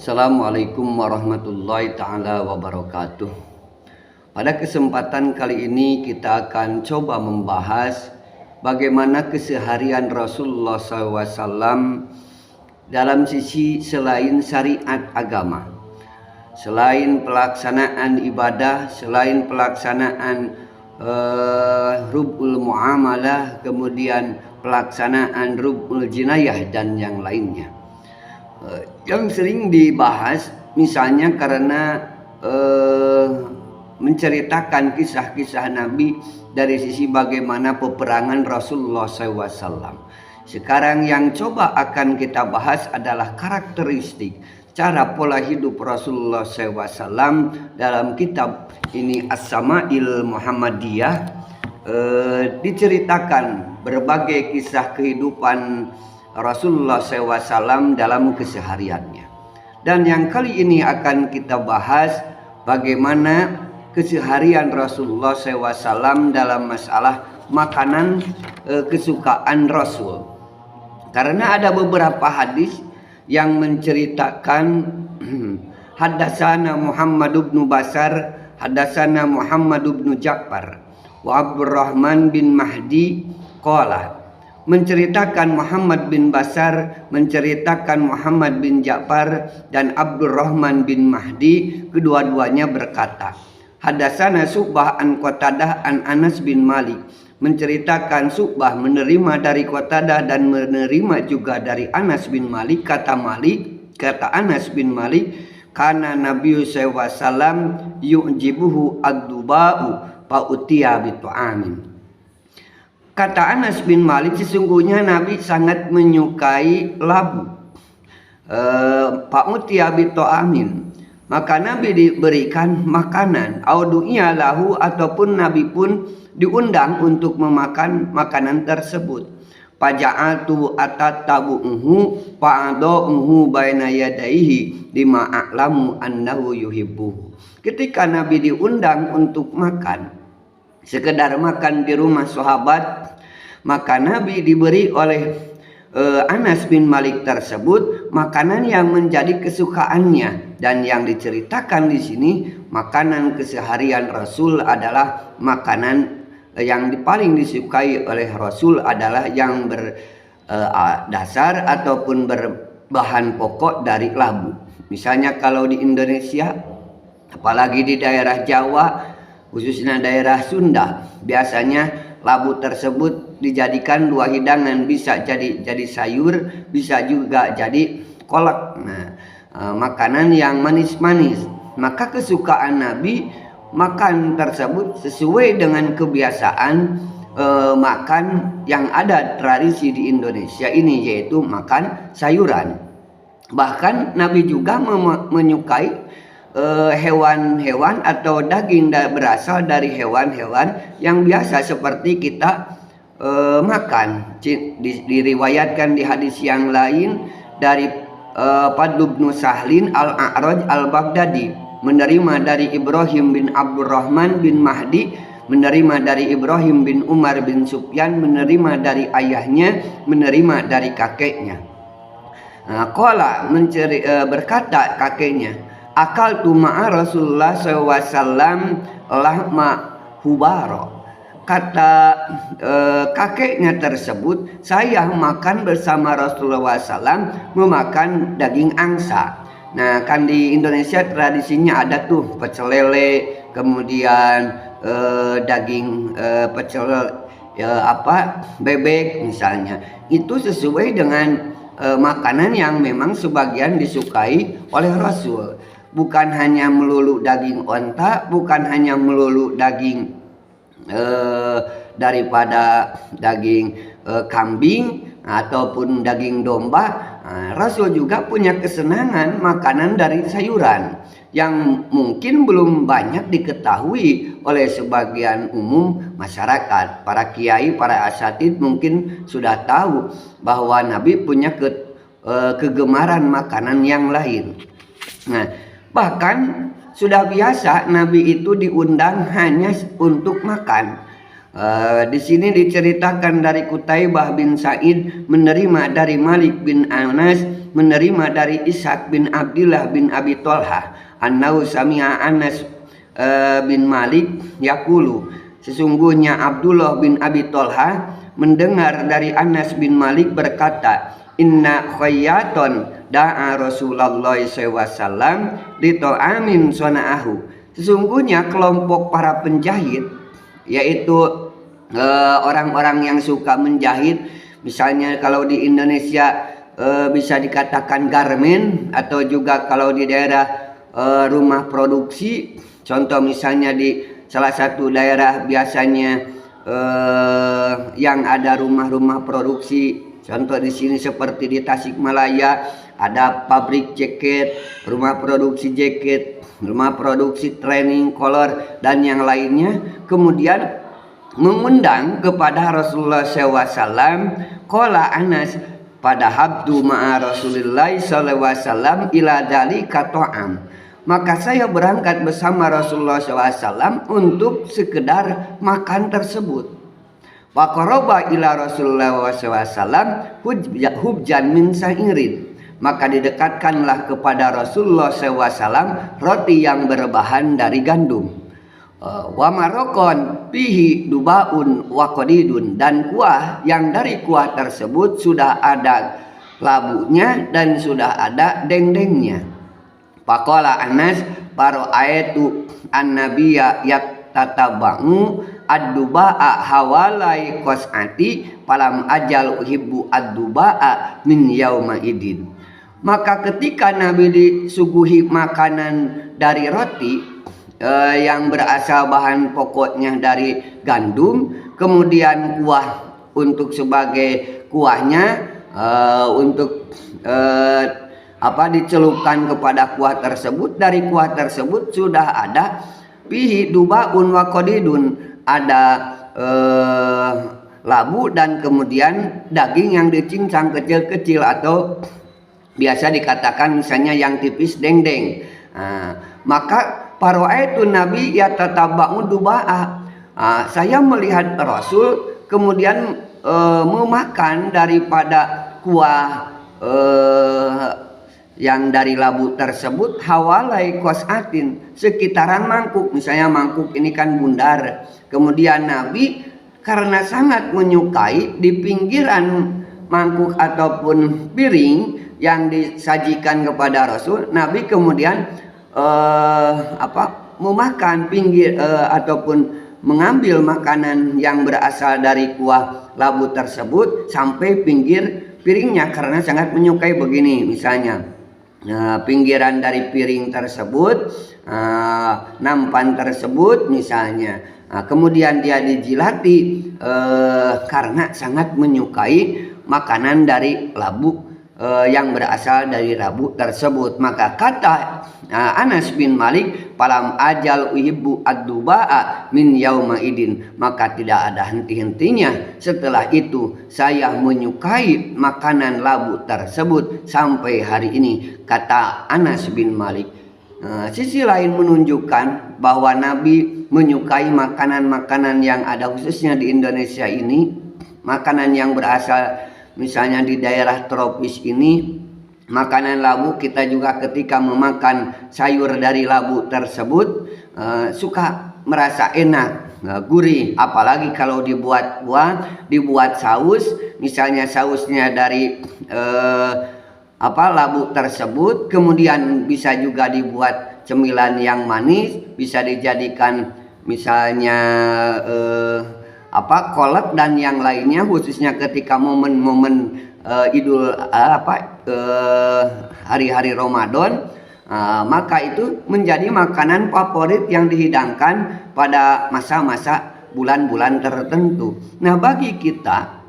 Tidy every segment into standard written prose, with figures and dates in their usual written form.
Assalamualaikum warahmatullahi ta'ala wabarakatuh. Pada kesempatan kali ini kita akan coba membahas bagaimana keseharian Rasulullah SAW dalam sisi selain syariat agama, selain pelaksanaan ibadah, selain pelaksanaan rub'ul muamalah, kemudian pelaksanaan rub'ul jinayah dan yang lainnya. Yang sering dibahas misalnya karena menceritakan kisah-kisah Nabi dari sisi bagaimana peperangan Rasulullah SAW. Sekarang yang coba akan kita bahas adalah karakteristik cara pola hidup Rasulullah SAW dalam kitab ini As-Sama'il Muhammadiyah. Diceritakan berbagai kisah kehidupan Rasulullah SAW dalam kesehariannya. Dan yang kali ini akan kita bahas bagaimana keseharian Rasulullah SAW dalam masalah makanan kesukaan Rasul. Karena ada beberapa hadis yang menceritakan Haddatsana Muhammad bin Bashar, Haddatsana Muhammad bin Ja'far wa Abdurrahman bin Mahdi qala, menceritakan Muhammad bin Bashar, menceritakan Muhammad bin Ja'far dan Abdurrahman bin Mahdi, kedua-duanya berkata, Hadatsana Syu'bah an Qatadah an Anas bin Malik, menceritakan Syu'bah menerima dari Qatadah dan menerima juga dari Anas bin Malik. Kata Anas bin Malik, kana Nabi sallallahu alaihi wasallam yu'jibuhu ad-duba'u fa utiya bi tu'amin. Kata Anas bin Malik, sesungguhnya Nabi sangat menyukai labu. Pak Mutia bito amin, maka Nabi diberikan makanan. Audu'ia lahu, ataupun Nabi pun diundang untuk memakan makanan tersebut. Paja'atu atatabu'uhu fa'adu'uhu baina yadaihi lima a'lamu annahu yuhibbuhu. Ketika Nabi diundang untuk makan, sekedar makan di rumah sahabat, maka Nabi diberi oleh Anas bin Malik tersebut makanan yang menjadi kesukaannya. Dan yang diceritakan di sini, makanan keseharian Rasul adalah makanan yang paling disukai oleh Rasul adalah yang berdasar ataupun berbahan pokok dari labu. Misalnya kalau di Indonesia, apalagi di daerah Jawa, khususnya daerah Sunda, biasanya labu tersebut dijadikan dua hidangan, bisa jadi sayur, bisa juga jadi kolak. Makanan yang manis-manis. Maka kesukaan Nabi makan tersebut sesuai dengan kebiasaan makan yang ada tradisi di Indonesia ini, yaitu makan sayuran. Bahkan Nabi juga menyukai hewan-hewan atau daging berasal dari hewan-hewan yang biasa seperti kita makan. Diriwayatkan di hadis yang lain dari Fadl bin Sahlin al-A'raj al-Baghdadi, menerima dari Ibrahim bin Abdurrahman bin Mahdi, menerima dari Ibrahim bin Umar bin Sufyan, menerima dari ayahnya, menerima dari kakeknya. Qala, berkata kakeknya, akaltu ma'a Rasulullah SAW lahma hubara. Kata kakeknya tersebut, saya makan bersama Rasulullah SAW memakan daging angsa. Nah, kan di Indonesia tradisinya ada tuh pecel lele, kemudian daging pecel bebek misalnya. Itu sesuai dengan makanan yang memang sebagian disukai oleh Rasul. Bukan hanya melulu daging onta, bukan hanya melulu daging daripada daging kambing ataupun daging domba. Rasul juga punya kesenangan makanan dari sayuran yang mungkin belum banyak diketahui oleh sebagian umum masyarakat. Para kiai, para asatid mungkin sudah tahu bahwa Nabi punya kegemaran makanan yang lain. Nah, bahkan sudah biasa Nabi itu diundang hanya untuk makan. Di sini diceritakan dari Qutaibah bin Sa'id menerima dari Malik bin Anas menerima dari Ishaq bin Abdullah bin Abi Thalhah annau sami'a Anas bin Malik yaqulu, sesungguhnya Abdullah bin Abi Thalhah mendengar dari Anas bin Malik berkata, inna khayyaton da'a Rasulullah SAW li ta'amin sona'ahu, sesungguhnya kelompok para penjahit, yaitu orang-orang yang suka menjahit, misalnya kalau di Indonesia bisa dikatakan garmen, atau juga kalau di daerah rumah produksi, contoh misalnya di salah satu daerah biasanya yang ada rumah-rumah produksi, contoh di sini seperti di Tasikmalaya ada pabrik jaket, rumah produksi jaket, rumah produksi training color dan yang lainnya, kemudian mengundang kepada Rasulullah SAW. Qala Anas, pada habdu ma'a Rasulullah SAW ila dzalika ta'am, maka saya berangkat bersama Rasulullah SAW untuk sekedar makan tersebut. Faqaraba ila Rasulullah SAW hubjan min sa'irin, maka didekatkanlah kepada Rasulullah SAW roti yang berbahan dari gandum. Wa marokon pihi dubaun wa qadidun, dan kuah yang dari kuah tersebut sudah ada labunya dan sudah ada dendengnya. Faqala Anas, paro'aitu an-nabiyya yatataba'u ad-duba'a hawalai qas'ati falam ajal uhibbu ad-duba'a min yauma idin. Maka ketika Nabi disuguhi makanan dari roti yang berasal bahan pokoknya dari gandum, kemudian kuah untuk sebagai kuahnya untuk dicelupkan kepada kuah tersebut, dari kuah tersebut sudah ada pihi dubaun wa qadidun, ada labu dan kemudian daging yang dicincang kecil-kecil atau biasa dikatakan misalnya yang tipis dendeng. Maka paro'aitu Nabi yatatabba'u duba'a, saya melihat Rasul kemudian memakan daripada kuah yang dari labu tersebut hawalai qas'atin, sekitaran mangkuk, misalnya mangkuk ini kan bundar, kemudian Nabi karena sangat menyukai di pinggiran mangkuk ataupun piring yang disajikan kepada Rasul, Nabi kemudian memakan pinggir ataupun mengambil makanan yang berasal dari kuah labu tersebut sampai pinggir piringnya karena sangat menyukai begini, misalnya pinggiran dari piring tersebut, nampan tersebut misalnya, kemudian dia dijilati karena sangat menyukai makanan dari labu yang berasal dari labu tersebut. Maka kata Anas bin Malik, falam ajal uhibbu ad-duba'a min yauma idin, maka tidak ada henti-hentinya setelah itu saya menyukai makanan labu tersebut sampai hari ini, kata Anas bin Malik. Sisi lain menunjukkan bahwa Nabi menyukai makanan-makanan yang ada khususnya di Indonesia ini, makanan yang berasal misalnya di daerah tropis ini, makanan labu. Kita juga ketika memakan sayur dari labu tersebut suka merasa enak, gurih, apalagi kalau dibuat buah, dibuat saus, misalnya sausnya dari labu tersebut, kemudian bisa juga dibuat cemilan yang manis, bisa dijadikan misalnya kolak dan yang lainnya, khususnya ketika momen-momen hari-hari Ramadan, maka itu menjadi makanan favorit yang dihidangkan pada masa-masa bulan-bulan tertentu. Nah, bagi kita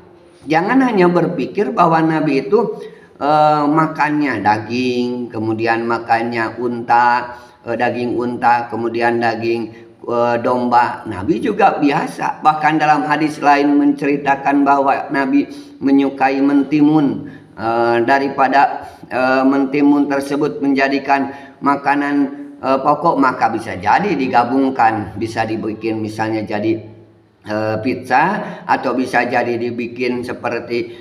jangan hanya berpikir bahwa Nabi itu makannya daging, kemudian makannya unta, daging unta, kemudian daging domba. Nabi juga biasa, bahkan dalam hadis lain menceritakan bahwa Nabi menyukai mentimun, daripada mentimun tersebut menjadikan makanan pokok, maka bisa jadi digabungkan, bisa dibikin misalnya jadi pizza, atau bisa jadi dibikin seperti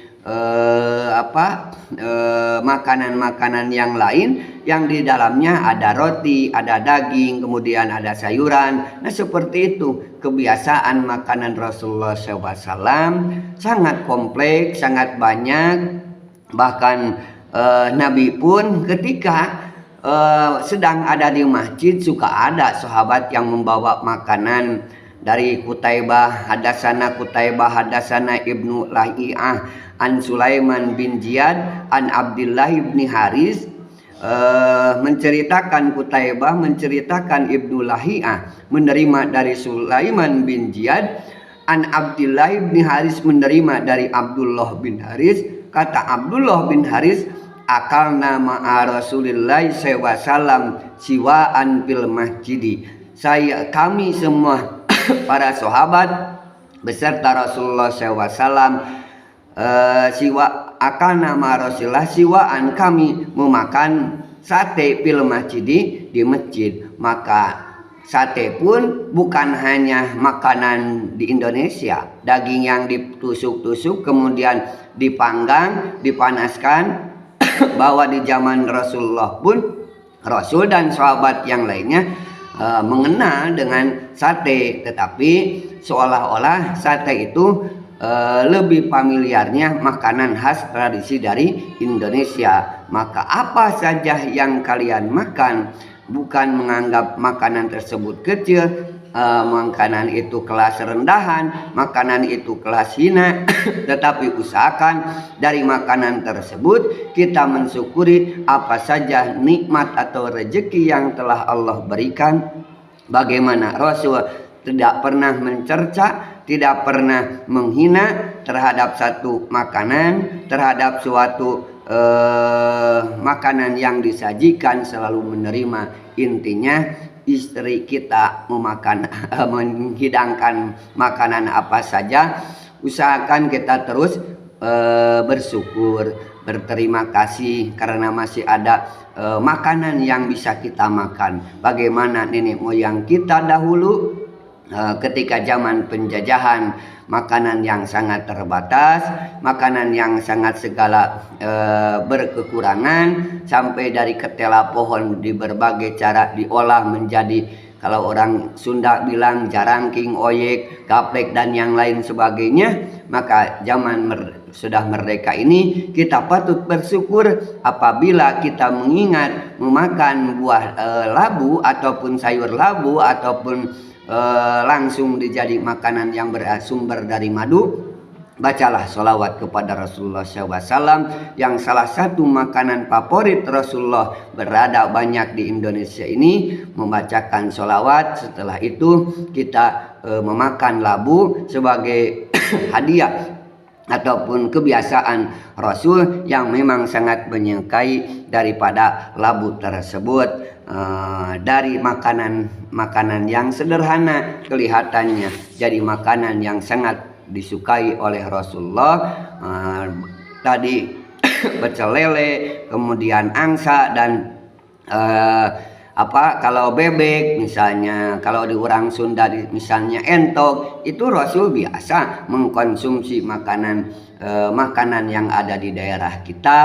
makanan-makanan yang lain yang di dalamnya ada roti, ada daging, kemudian ada sayuran. Nah, seperti itu kebiasaan makanan Rasulullah SAW, sangat kompleks, sangat banyak. Bahkan Nabi pun ketika sedang ada di masjid suka ada sahabat yang membawa makanan. Dari Qutaibah hadasana Ibnu Lahiyah an Sulaiman bin Ziyad an Abdullah bin Haris, menceritakan Qutaibah menceritakan Ibnu Lahiyah menerima dari Sulaiman bin Ziyad, an Abdullah bin Haris menerima dari Abdullah bin Haris. Kata Abdullah bin Haris, akalna ma'a Rasulillah SAW siwaan fil masjidi. Kami semua para sahabat beserta Rasulullah SAW akalna ma'a Rasulillah siwaan, kami memakan sate fil masjidi, di masjid. Maka sate pun bukan hanya makanan di Indonesia, daging yang ditusuk-tusuk kemudian dipanggang, dipanaskan. Bahwa di zaman Rasulullah pun Rasul dan sahabat yang lainnya mengenal dengan sate, tetapi seolah-olah sate itu lebih familiarnya makanan khas tradisi dari Indonesia. Maka apa saja yang kalian makan, bukan menganggap makanan tersebut kecil, makanan itu kelas rendahan, makanan itu kelas hina, tetapi usahakan dari makanan tersebut kita mensyukuri apa saja nikmat atau rezeki yang telah Allah berikan. Bagaimana Rasul tidak pernah mencerca, tidak pernah menghina terhadap satu makanan, terhadap suatu makanan yang disajikan, selalu menerima. Intinya istri kita menghidangkan makanan apa saja, usahakan kita terus bersyukur, berterima kasih karena masih ada makanan yang bisa kita makan. Bagaimana nenek moyang kita dahulu ketika zaman penjajahan, makanan yang sangat terbatas, makanan yang sangat segala berkekurangan, sampai dari ketela pohon di berbagai cara diolah menjadi, kalau orang Sunda bilang jarangking, oyek, gaplek dan yang lain sebagainya. Maka zaman sudah merdeka ini kita patut bersyukur apabila kita mengingat memakan buah labu ataupun sayur labu ataupun langsung dijadi makanan yang bersumber dari madu. Bacalah sholawat kepada Rasulullah SAW, yang salah satu makanan favorit Rasulullah berada banyak di Indonesia ini, membacakan sholawat. Setelah itu kita memakan labu sebagai hadiah ataupun kebiasaan Rasul yang memang sangat menyukai daripada labu tersebut. Dari makanan yang sederhana kelihatannya jadi makanan yang sangat disukai oleh Rasulullah. Tadi pecel lele, kemudian angsa, dan kalau bebek misalnya, kalau di orang Sunda misalnya entok, itu Rasul biasa mengkonsumsi makanan yang ada di daerah kita.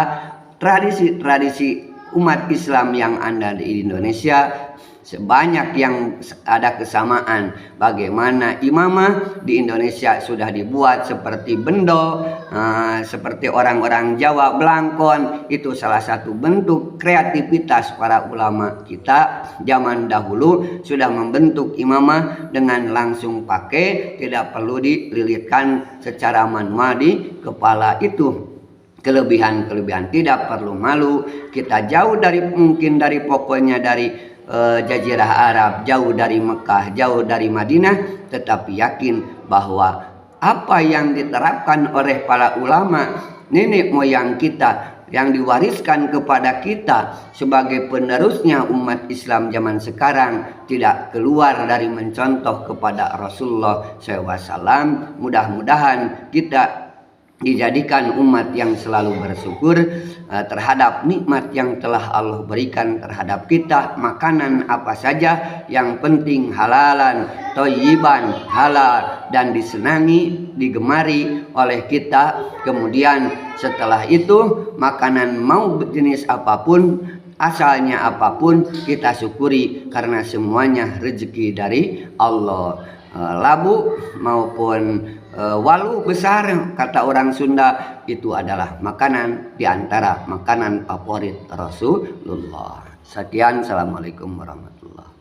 Tradisi umat Islam yang ada di Indonesia sebanyak yang ada kesamaan. Bagaimana imamah di Indonesia sudah dibuat seperti bendo, seperti orang-orang Jawa belangkon. Itu salah satu bentuk kreativitas para ulama kita zaman dahulu, sudah membentuk imamah dengan langsung pakai, tidak perlu dililitkan secara manual di kepala. Itu kelebihan tidak perlu malu. Kita jauh dari pokoknya dari Jazirah Arab, jauh dari Mekah, jauh dari Madinah, tetapi yakin bahwa apa yang diterapkan oleh para ulama nenek moyang kita, yang diwariskan kepada kita sebagai penerusnya umat Islam zaman sekarang, tidak keluar dari mencontoh kepada Rasulullah SAW. Mudah-mudahan kita dijadikan umat yang selalu bersyukur terhadap nikmat yang telah Allah berikan terhadap kita. Makanan apa saja yang penting halalan, thayyiban, halal, dan disenangi, digemari oleh kita. Kemudian setelah itu makanan mau jenis apapun, asalnya apapun, kita syukuri karena semuanya rezeki dari Allah. Labu maupun walu besar, kata orang Sunda, itu adalah makanan diantara makanan favorit Rasulullah. Sekian, assalamualaikum warahmatullahi wabarakatuh.